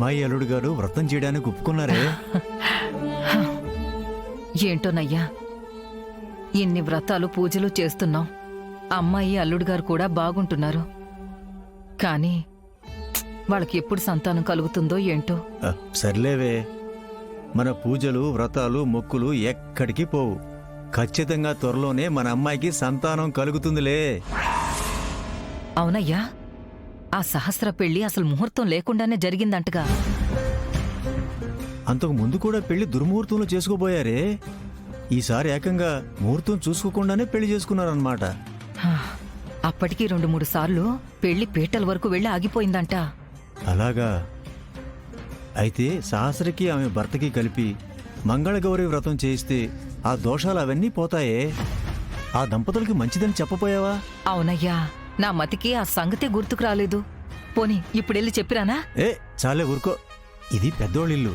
అమ్మాయి అల్లుడు గారు వ్రతం చేయడానికి ఒప్పుకున్నారే. ఏంటోనయ్యా, ఇన్ని వ్రతాలు పూజలు చేస్తున్నాం. అమ్మాయి అల్లుడు గారు కూడా బాగుంటున్నారు. కానీ వాళ్ళకి ఎప్పుడు సంతానం కలుగుతుందో ఏంటో. సర్లేవే, మన పూజలు వ్రతాలు మొక్కులు ఎక్కడికి పోవు. ఖచ్చితంగా త్వరలోనే మన అమ్మాయికి సంతానం కలుగుతుందిలే. అవునయ్యా, ఆ సహస్ర పెళ్లి అసలు ముహూర్తం లేకుండానే జరిగిందంటగా. అంతకు ముందు కూడా పెళ్లి దుర్ముహూర్తంలో చేసుకోబోయారే. ఈసారి ఏకంగా ముహూర్తం చూసుకోకుండానే పెళ్లి చేసుకున్నారన్నమాట. అప్పటికి 2-3 సార్లు పెళ్లి పీటల వరకు వెళ్లి ఆగిపోయిందంట. అలాగా? అయితే సహస్రకి ఆమె భర్తకి కలిపి మంగళగౌరి వ్రతం చేయిస్తే ఆ దోషాలు అవన్నీ పోతాయే. ఆ దంపతులకి మంచిదని చెప్పపోయావా? అవునయ్యా, నా మతికి ఆ సంగతే గుర్తుకు రాలేదు. పోనీ ఇప్పుడెళ్ళి చెప్పిరానా? చాలే ఊరుకో, ఇది పెద్దోళ్ళిల్లు.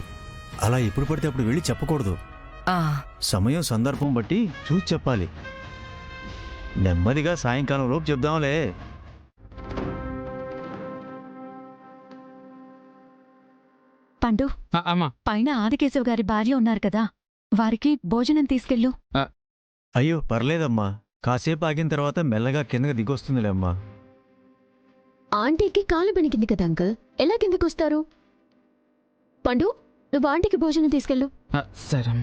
అలా ఎప్పుడు పడితే అప్పుడు వెళ్ళి చెప్పకూడదు. సమయం సందర్భం బట్టి చూసి చెప్పాలి. నెమ్మదిగా సాయంకాలం లోపు చెప్దాంలే. పండు, పైన ఆదికేశవ్ గారి భార్య ఉన్నారు కదా, వారికి భోజనం తీసుకెళ్ళు. అయ్యో పర్లేదమ్మా, కాసేపు ఆగిన తర్వాత మెల్లగా కిందకి దిగొస్తుందిలే అమ్మా. ఆంటీకి కాలు బెనికింది కదా అంకుల్, ఎలా కిందకొస్తారు? పండు, నువ్వు ఆంటీకి భోజనం తీసుకెళ్ళు. సరే.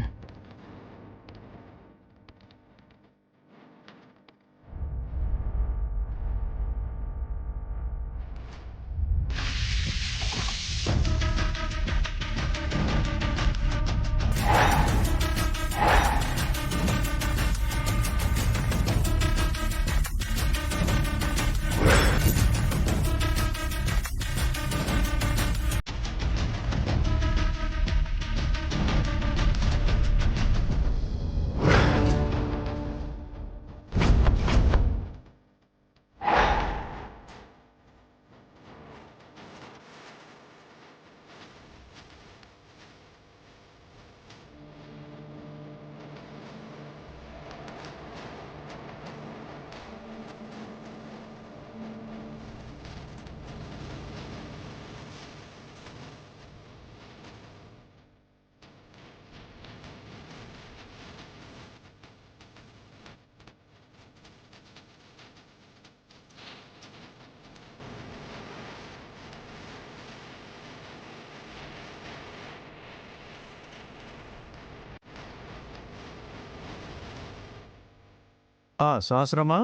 సహస్రమా,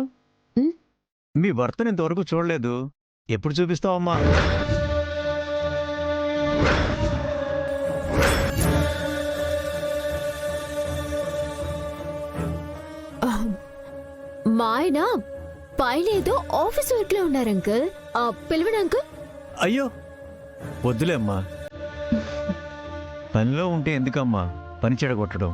మీ భర్తను ఇంతవరకు చూడలేదు. ఎప్పుడు చూపిస్తావమ్మా? మా ఆయన పైలేదో ఆఫీస్ వర్క్ లో ఉన్నారు అంకుల్, పిలవడు అంకుల్. అయ్యో వద్దులే అమ్మా, పనిలో ఉంటే ఎందుకమ్మా పని చెడగొట్టడం.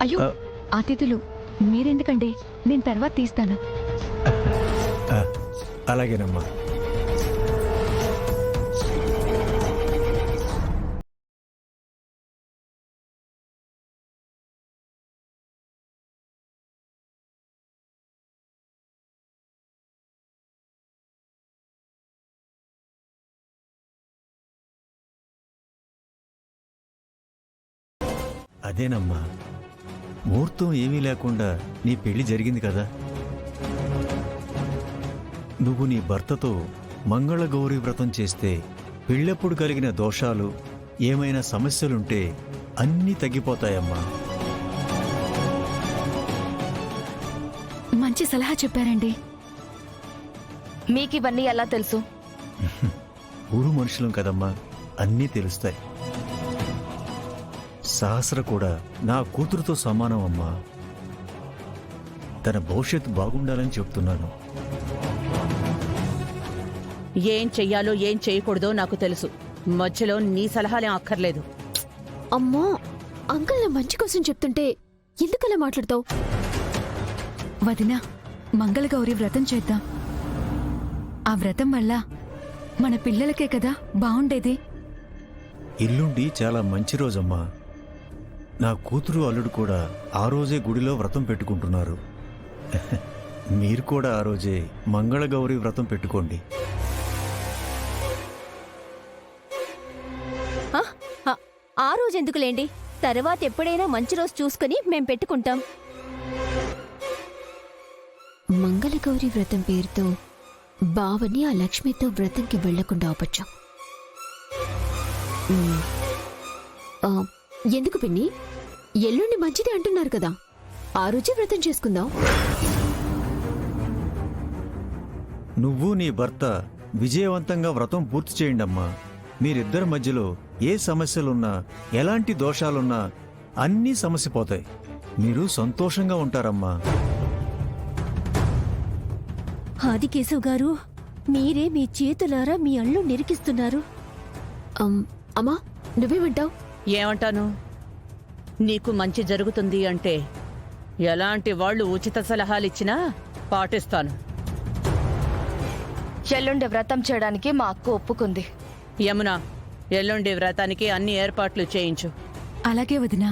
అయ్యో అతిథులు మీరెందుకండి, నేను తర్వాత తీస్తాను. అలాగేనమ్మా. అదేనమ్మా, ముహూర్తం ఏమీ లేకుండా నీ పెళ్లి జరిగింది కదా. నువ్వు నీ భర్తతో మంగళగౌరి వ్రతం చేస్తే పెళ్ళప్పుడు కలిగిన దోషాలు, ఏమైనా సమస్యలుంటే అన్నీ తగ్గిపోతాయమ్మా. మంచి సలహా చెప్పారండి. మీకివన్నీ ఎలా తెలుసు? ఊరు మనుషులం కదమ్మా, అన్నీ తెలుస్తాయి. సహస్ర కూడా నా కూతురుతో సమానం అమ్మా. తన భవిష్యత్తు బాగుండాలని చెప్తున్నాను. ఏం చెయ్యాలో ఏం చేయకూడదో నాకు తెలుసు. మధ్యలో నీ సలహాలేం అక్కర్లేదు. అమ్మో, అంకుల్ నా మంచి కోసం చెప్తుంటే ఎందుకలా మాట్లాడతావు? వదినా, మంగళగౌరి వ్రతం చేద్దాం. ఆ వ్రతం వల్ల మన పిల్లలకే కదా బావుండేది. ఎల్లుండి చాలా మంచి రోజమ్మా. నా కూతురు అల్లుడు కూడా ఆ రోజే గుడిలో వ్రతం పెట్టుకుంటున్నారు. మీరు కూడా ఆ రోజే మంగళగౌరి వ్రతం పెట్టుకోండి. ఆ రోజు ఎందుకులేండి, తర్వాత ఎప్పుడైనా మంచి రోజు చూసుకుని మేం పెట్టుకుంటాం. మంగళగౌరి వ్రతం పేరుతో బావని ఆ లక్ష్మితో వ్రతంకి వెళ్లకుండా ఆపచ్చు. ఎందుకు పిన్ని, ఎల్లుండి మంచిది అంటున్నారు కదా, ఆ రోజే వ్రతం చేసుకుందాం. నువ్వు నీ భర్త విజయవంతంగా వ్రతం పూర్తి చేయండమ్మా. మీరిద్దరి మధ్యలో ఏ సమస్యలున్నా, ఎలాంటి దోషాలున్నా అన్నీ సమస్యపోతాయి. మీరు సంతోషంగా ఉంటారమ్మా. ఆదికేశవ్ గారు, మీరే మీ చేతులారా మీ అల్లు నిరికిస్తున్నారు. అమ్మా, నువ్వేమంటావు? ఏమంటాను? నీకు మంచి జరుగుతుంది అంటే ఎలాంటి వాళ్ళు ఉచిత సలహాలిచ్చినా పాటిస్తాను. ఎల్లుండి వ్రతం చేయడానికి మా అక్క ఒప్పుకుంది. యమున, ఎల్లుండి వ్రతానికి అన్ని ఏర్పాట్లు చేయించు. అలాగే వదినా.